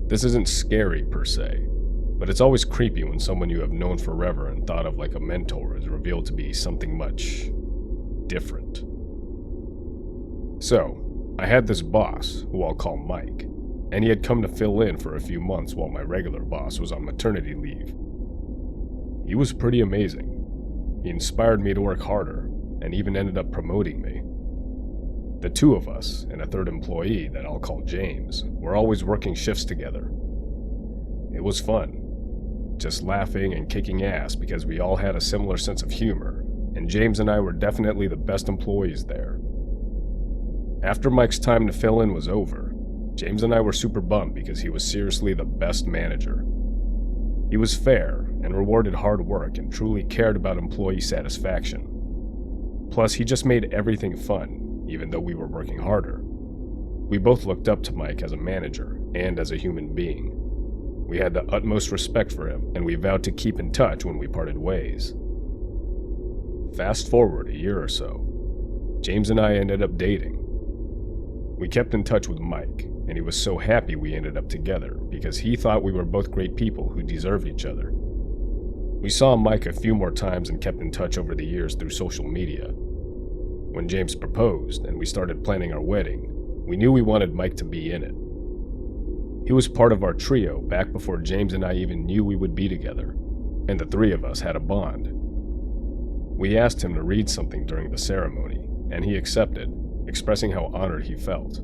This isn't scary per se, but it's always creepy when someone you have known forever and thought of like a mentor is revealed to be something much different. So, I had this boss, who I'll call Mike, and he had come to fill in for a few months while my regular boss was on maternity leave. He was pretty amazing. He inspired me to work harder, and even ended up promoting me. The two of us, and a third employee that I'll call James, were always working shifts together. It was fun, just laughing and kicking ass because we all had a similar sense of humor, and James and I were definitely the best employees there. After Mike's time to fill in was over, James and I were super bummed because he was seriously the best manager. He was fair and rewarded hard work and truly cared about employee satisfaction. Plus, he just made everything fun, even though we were working harder. We both looked up to Mike as a manager and as a human being. We had the utmost respect for him, and we vowed to keep in touch when we parted ways. Fast forward a year or so, James and I ended up dating. We kept in touch with Mike, and he was so happy we ended up together because he thought we were both great people who deserved each other. We saw Mike a few more times and kept in touch over the years through social media. When James proposed and we started planning our wedding, we knew we wanted Mike to be in it. He was part of our trio back before James and I even knew we would be together, and the three of us had a bond. We asked him to read something during the ceremony, and he accepted, expressing how honored he felt.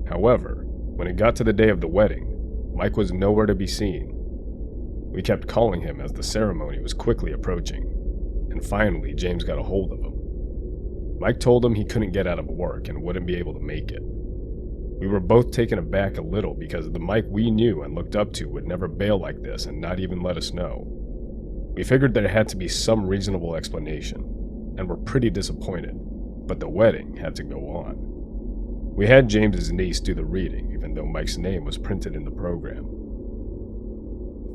However, when it got to the day of the wedding, Mike was nowhere to be seen. We kept calling him as the ceremony was quickly approaching, and finally James got a hold of him. Mike told him he couldn't get out of work and wouldn't be able to make it. We were both taken aback a little because the Mike we knew and looked up to would never bail like this and not even let us know. We figured there had to be some reasonable explanation, and were pretty disappointed, but the wedding had to go on. We had James's niece do the reading, even though Mike's name was printed in the program.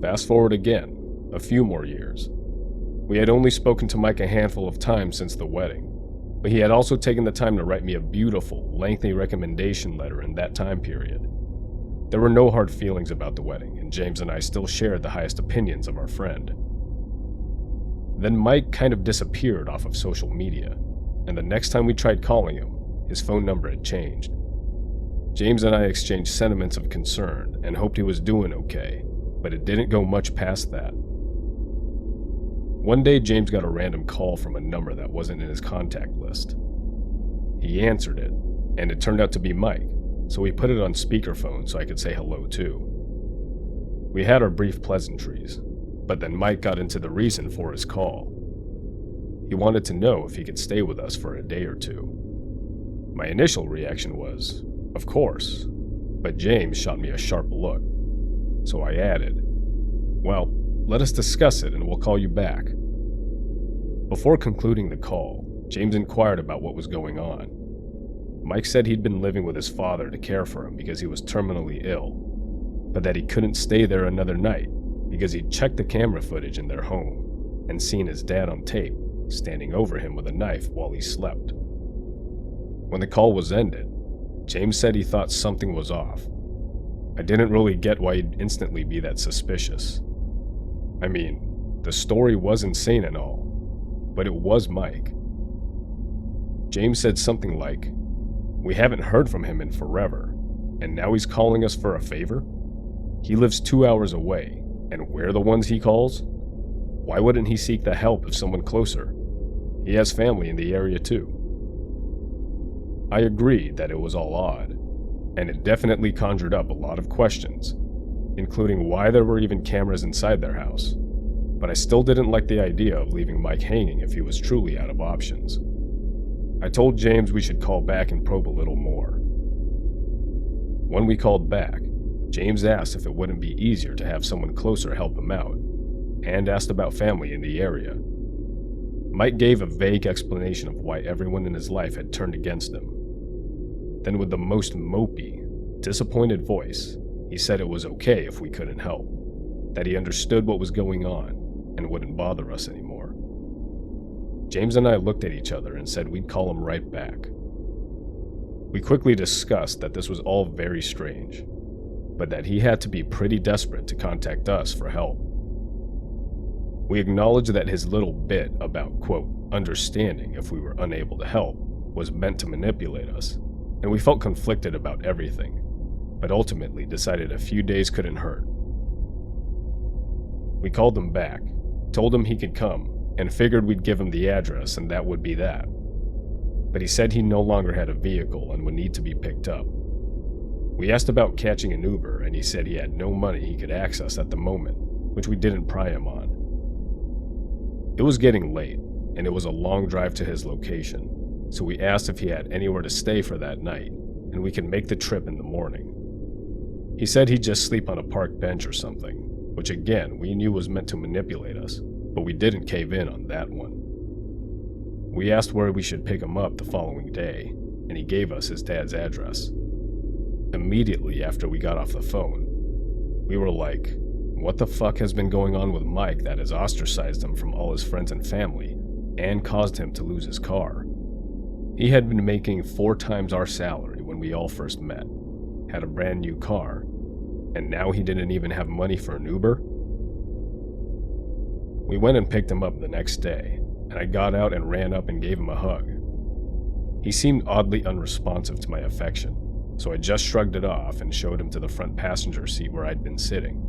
Fast forward again, a few more years. We had only spoken to Mike a handful of times since the wedding, but he had also taken the time to write me a beautiful, lengthy recommendation letter in that time period. There were no hard feelings about the wedding, and James and I still shared the highest opinions of our friend. Then Mike kind of disappeared off of social media, and the next time we tried calling him, his phone number had changed. James and I exchanged sentiments of concern and hoped he was doing okay, but it didn't go much past that. One day, James got a random call from a number that wasn't in his contact list. He answered it, and it turned out to be Mike, so we put it on speakerphone so I could say hello too. We had our brief pleasantries, but then Mike got into the reason for his call. He wanted to know if he could stay with us for a day or two. My initial reaction was, of course, but James shot me a sharp look. So I added, well, let us discuss it and we'll call you back. Before concluding the call, James inquired about what was going on. Mike said he'd been living with his father to care for him because he was terminally ill, but that he couldn't stay there another night because he'd checked the camera footage in their home and seen his dad on tape standing over him with a knife while he slept. When the call was ended, James said he thought something was off. I didn't really get why he'd instantly be that suspicious. I mean, the story was insane and all, but it was Mike. James said something like, "We haven't heard from him in forever, and now he's calling us for a favor? He lives 2 hours away, and we're the ones he calls? Why wouldn't he seek the help of someone closer? He has family in the area too." I agreed that it was all odd, and it definitely conjured up a lot of questions, including why there were even cameras inside their house, but I still didn't like the idea of leaving Mike hanging if he was truly out of options. I told James we should call back and probe a little more. When we called back, James asked if it wouldn't be easier to have someone closer help him out, and asked about family in the area. Mike gave a vague explanation of why everyone in his life had turned against him. Then with the most mopey, disappointed voice, he said it was okay if we couldn't help, that he understood what was going on and wouldn't bother us anymore. James and I looked at each other and said we'd call him right back. We quickly discussed that this was all very strange. but that he had to be pretty desperate to contact us for help. We acknowledged that his little bit about, quote, understanding if we were unable to help was meant to manipulate us, and we felt conflicted about everything, but ultimately decided a few days couldn't hurt. We called him back, told him he could come, and figured we'd give him the address and that would be that. But he said he no longer had a vehicle and would need to be picked up. We asked about catching an Uber, and he said he had no money he could access at the moment, which we didn't pry him on. It was getting late, and it was a long drive to his location, so we asked if he had anywhere to stay for that night, and we could make the trip in the morning. He said he'd just sleep on a park bench or something, which again we knew was meant to manipulate us, but we didn't cave in on that one. We asked where we should pick him up the following day, and he gave us his dad's address. Immediately after we got off the phone, we were like, what the fuck has been going on with Mike that has ostracized him from all his friends and family and caused him to lose his car? He had been making 4 times our salary when we all first met, had a brand new car, and now he didn't even have money for an Uber? We went and picked him up the next day, and I got out and ran up and gave him a hug. He seemed oddly unresponsive to my affection, so I just shrugged it off and showed him to the front passenger seat where I'd been sitting.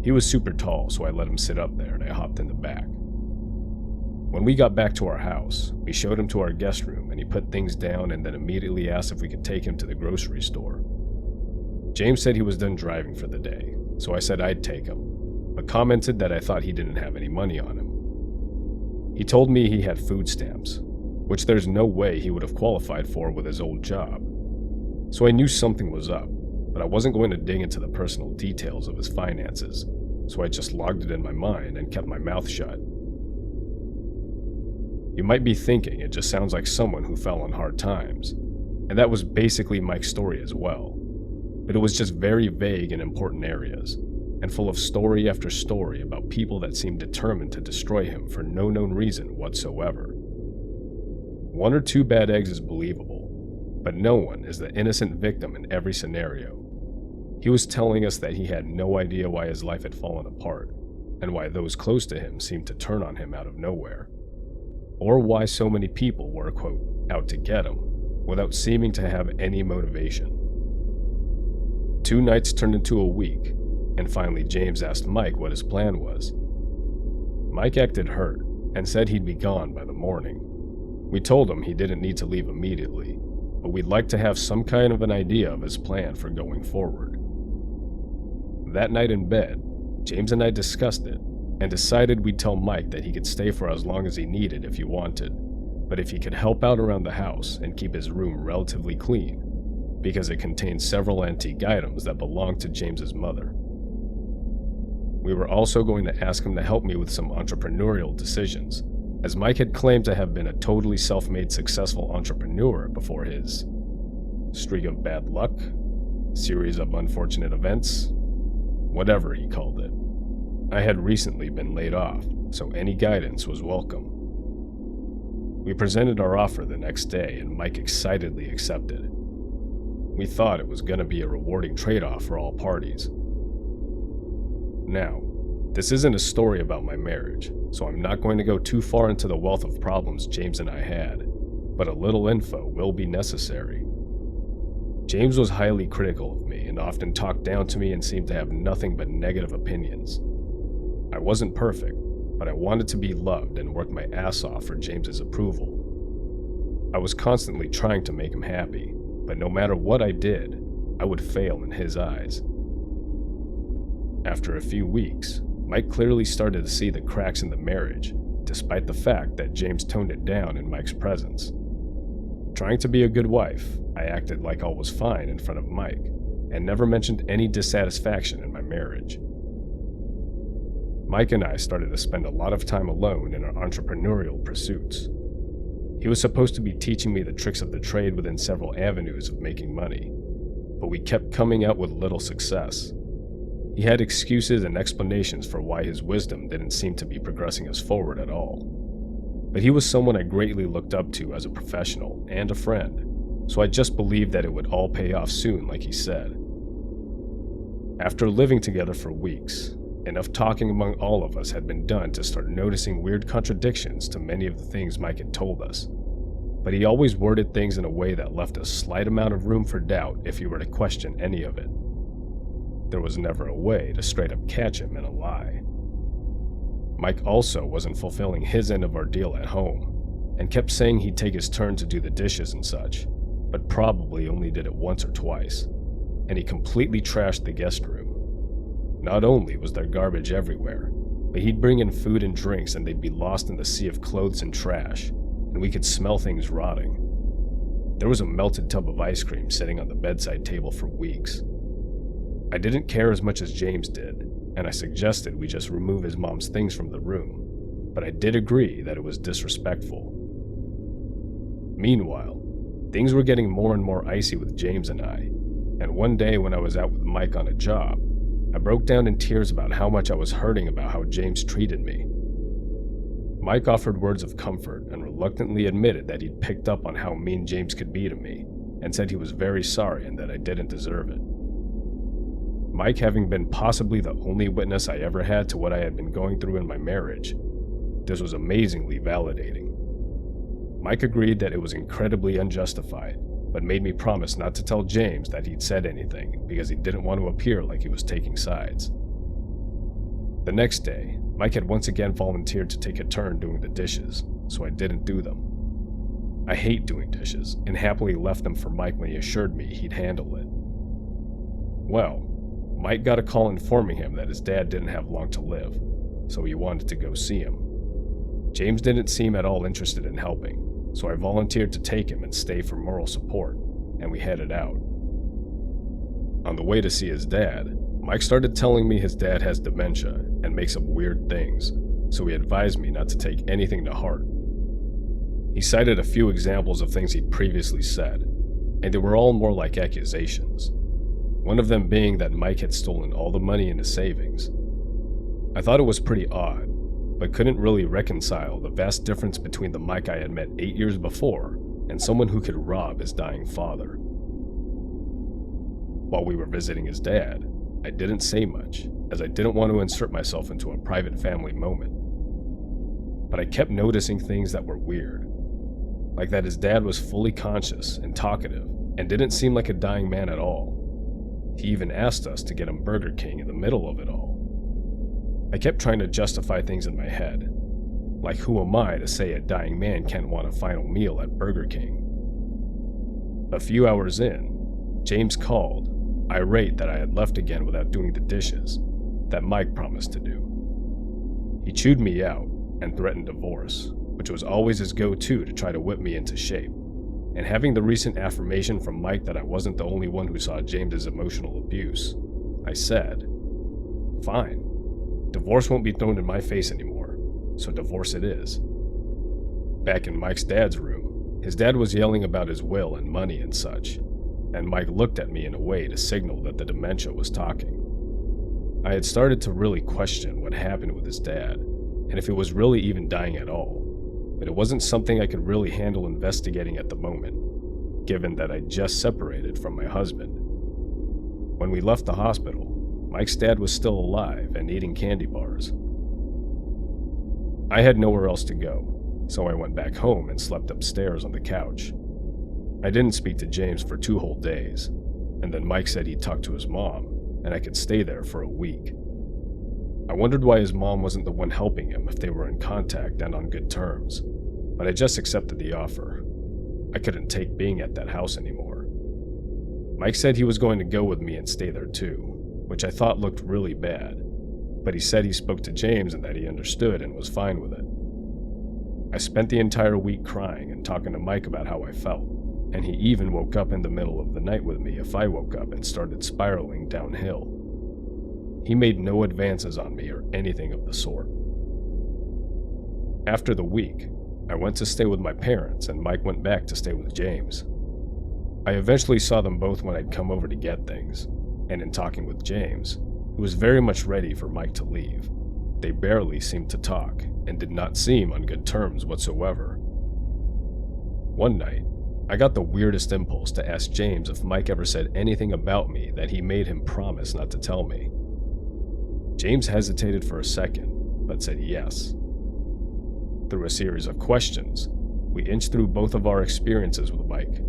He was super tall, so I let him sit up there and I hopped in the back. When we got back to our house, we showed him to our guest room and he put things down and then immediately asked if we could take him to the grocery store. James said he was done driving for the day, so I said I'd take him, but commented that I thought he didn't have any money on him. He told me he had food stamps, which there's no way he would have qualified for with his old job. So I knew something was up, but I wasn't going to dig into the personal details of his finances, so I just logged it in my mind and kept my mouth shut. You might be thinking it just sounds like someone who fell on hard times, and that was basically Mike's story as well, but it was just very vague in important areas, and full of story after story about people that seemed determined to destroy him for no known reason whatsoever. 1 or 2 bad eggs is believable, but no one is the innocent victim in every scenario. He was telling us that he had no idea why his life had fallen apart, and why those close to him seemed to turn on him out of nowhere, or why so many people were, quote, out to get him, without seeming to have any motivation. 2 nights turned into a week, and finally James asked Mike what his plan was. Mike acted hurt, and said he'd be gone by the morning. We told him he didn't need to leave immediately, but we'd like to have some kind of an idea of his plan for going forward. That night in bed, James and I discussed it, and decided we'd tell Mike that he could stay for as long as he needed if he wanted, but if he could help out around the house and keep his room relatively clean, because it contained several antique items that belonged to James's mother. We were also going to ask him to help me with some entrepreneurial decisions, as Mike had claimed to have been a totally self-made successful entrepreneur before his streak of bad luck, series of unfortunate events, whatever he called it. I had recently been laid off, so any guidance was welcome. We presented our offer the next day and Mike excitedly accepted. We thought it was going to be a rewarding trade-off for all parties. Now, this isn't a story about my marriage, so I'm not going to go too far into the wealth of problems James and I had, but a little info will be necessary. James was highly critical of me and often talked down to me and seemed to have nothing but negative opinions. I wasn't perfect, but I wanted to be loved and worked my ass off for James's approval. I was constantly trying to make him happy, but no matter what I did, I would fail in his eyes. After a few weeks, Mike clearly started to see the cracks in the marriage, despite the fact that James toned it down in Mike's presence. Trying to be a good wife, I acted like all was fine in front of Mike, and never mentioned any dissatisfaction in my marriage. Mike and I started to spend a lot of time alone in our entrepreneurial pursuits. He was supposed to be teaching me the tricks of the trade within several avenues of making money, but we kept coming out with little success. He had excuses and explanations for why his wisdom didn't seem to be progressing us forward at all. But he was someone I greatly looked up to as a professional and a friend, so I just believed that it would all pay off soon like he said. After living together for weeks, enough talking among all of us had been done to start noticing weird contradictions to many of the things Mike had told us, but he always worded things in a way that left a slight amount of room for doubt if you were to question any of it. There was never a way to straight up catch him in a lie. Mike also wasn't fulfilling his end of our deal at home, and kept saying he'd take his turn to do the dishes and such, but probably only did it once or twice, and he completely trashed the guest room. Not only was there garbage everywhere, but he'd bring in food and drinks and they'd be lost in the sea of clothes and trash, and we could smell things rotting. There was a melted tub of ice cream sitting on the bedside table for weeks. I didn't care as much as James did, and I suggested we just remove his mom's things from the room, but I did agree that it was disrespectful. Meanwhile, things were getting more and more icy with James and I, and one day when I was out with Mike on a job, I broke down in tears about how much I was hurting about how James treated me. Mike offered words of comfort and reluctantly admitted that he'd picked up on how mean James could be to me, and said he was very sorry and that I didn't deserve it. Mike, having been possibly the only witness I ever had to what I had been going through in my marriage, this was amazingly validating. Mike agreed that it was incredibly unjustified, but made me promise not to tell James that he'd said anything because he didn't want to appear like he was taking sides. The next day, Mike had once again volunteered to take a turn doing the dishes, so I didn't do them. I hate doing dishes, and happily left them for Mike when he assured me he'd handle it. Well, Mike got a call informing him that his dad didn't have long to live, so he wanted to go see him. James didn't seem at all interested in helping, so I volunteered to take him and stay for moral support, and we headed out. On the way to see his dad, Mike started telling me his dad has dementia and makes up weird things, so he advised me not to take anything to heart. He cited a few examples of things he'd previously said, and they were all more like accusations. One of them being that Mike had stolen all the money in his savings. I thought it was pretty odd, but couldn't really reconcile the vast difference between the Mike I had met 8 years before and someone who could rob his dying father. While we were visiting his dad, I didn't say much, as I didn't want to insert myself into a private family moment. But I kept noticing things that were weird, like that his dad was fully conscious and talkative and didn't seem like a dying man at all. He even asked us to get him Burger King in the middle of it all. I kept trying to justify things in my head, like who am I to say a dying man can't want a final meal at Burger King? A few hours in, James called, irate that I had left again without doing the dishes that Mike promised to do. He chewed me out and threatened divorce, which was always his go-to to try to whip me into shape. And having the recent affirmation from Mike that I wasn't the only one who saw James's emotional abuse, I said, "Fine. Divorce won't be thrown in my face anymore, so divorce it is." Back in Mike's dad's room, his dad was yelling about his will and money and such, and Mike looked at me in a way to signal that the dementia was talking. I had started to really question what happened with his dad, and if he was really even dying at all, but it wasn't something I could really handle investigating at the moment, given that I'd just separated from my husband. When we left the hospital, Mike's dad was still alive and eating candy bars. I had nowhere else to go, so I went back home and slept upstairs on the couch. I didn't speak to James for 2 whole days, and then Mike said he'd talk to his mom, and I could stay there for a week. I wondered why his mom wasn't the one helping him if they were in contact and on good terms, but I just accepted the offer. I couldn't take being at that house anymore. Mike said he was going to go with me and stay there too, which I thought looked really bad, but he said he spoke to James and that he understood and was fine with it. I spent the entire week crying and talking to Mike about how I felt, and he even woke up in the middle of the night with me if I woke up and started spiraling downhill. He made no advances on me or anything of the sort. After the week, I went to stay with my parents and Mike went back to stay with James. I eventually saw them both when I'd come over to get things, and in talking with James, who was very much ready for Mike to leave, they barely seemed to talk and did not seem on good terms whatsoever. One night, I got the weirdest impulse to ask James if Mike ever said anything about me that he made him promise not to tell me. James hesitated for a second, but said yes. Through a series of questions, we inched through both of our experiences with Mike.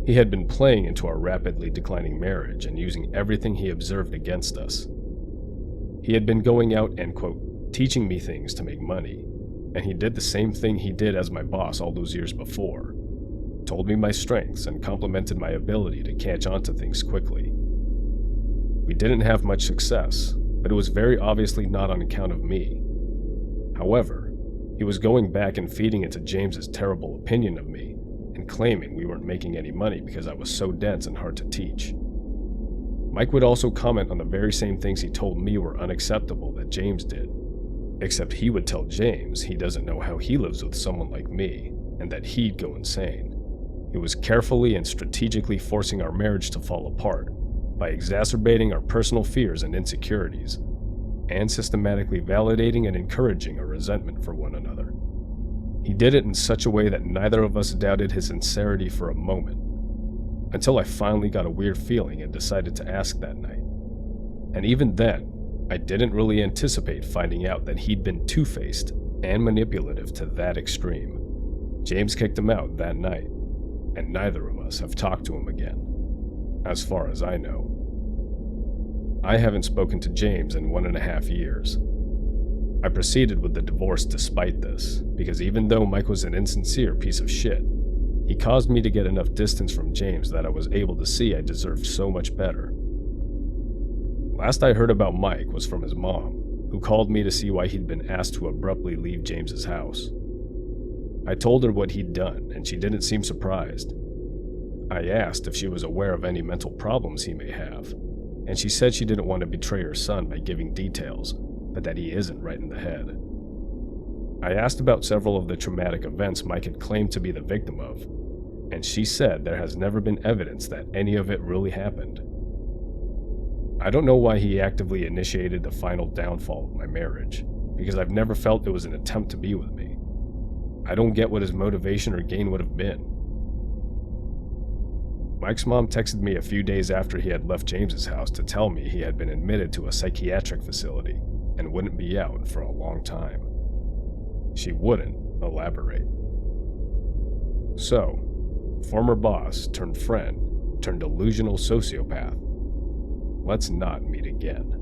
He had been playing into our rapidly declining marriage and using everything he observed against us. He had been going out and, quote, teaching me things to make money, and he did the same thing he did as my boss all those years before. Told me my strengths and complimented my ability to catch on to things quickly. We didn't have much success, but it was very obviously not on account of me. However, he was going back and feeding into James's terrible opinion of me and claiming we weren't making any money because I was so dense and hard to teach. Mike would also comment on the very same things he told me were unacceptable that James did, except he would tell James he doesn't know how he lives with someone like me and that he'd go insane. He was carefully and strategically forcing our marriage to fall apart by exacerbating our personal fears and insecurities, and systematically validating and encouraging our resentment for one another. He did it in such a way that neither of us doubted his sincerity for a moment, until I finally got a weird feeling and decided to ask that night. And even then, I didn't really anticipate finding out that he'd been two-faced and manipulative to that extreme. James kicked him out that night, and neither of us have talked to him again, as far as I know. I haven't spoken to James in 1.5 years. I proceeded with the divorce despite this, because even though Mike was an insincere piece of shit, he caused me to get enough distance from James that I was able to see I deserved so much better. Last I heard about Mike was from his mom, who called me to see why he'd been asked to abruptly leave James's house. I told her what he'd done, and she didn't seem surprised. I asked if she was aware of any mental problems he may have, and she said she didn't want to betray her son by giving details, but that he isn't right in the head. I asked about several of the traumatic events Mike had claimed to be the victim of, and she said there has never been evidence that any of it really happened. I don't know why he actively initiated the final downfall of my marriage, because I've never felt it was an attempt to be with me. I don't get what his motivation or gain would have been. Mike's mom texted me a few days after he had left James's house to tell me he had been admitted to a psychiatric facility and wouldn't be out for a long time. She wouldn't elaborate. So, former boss turned friend turned delusional sociopath. Let's not meet again.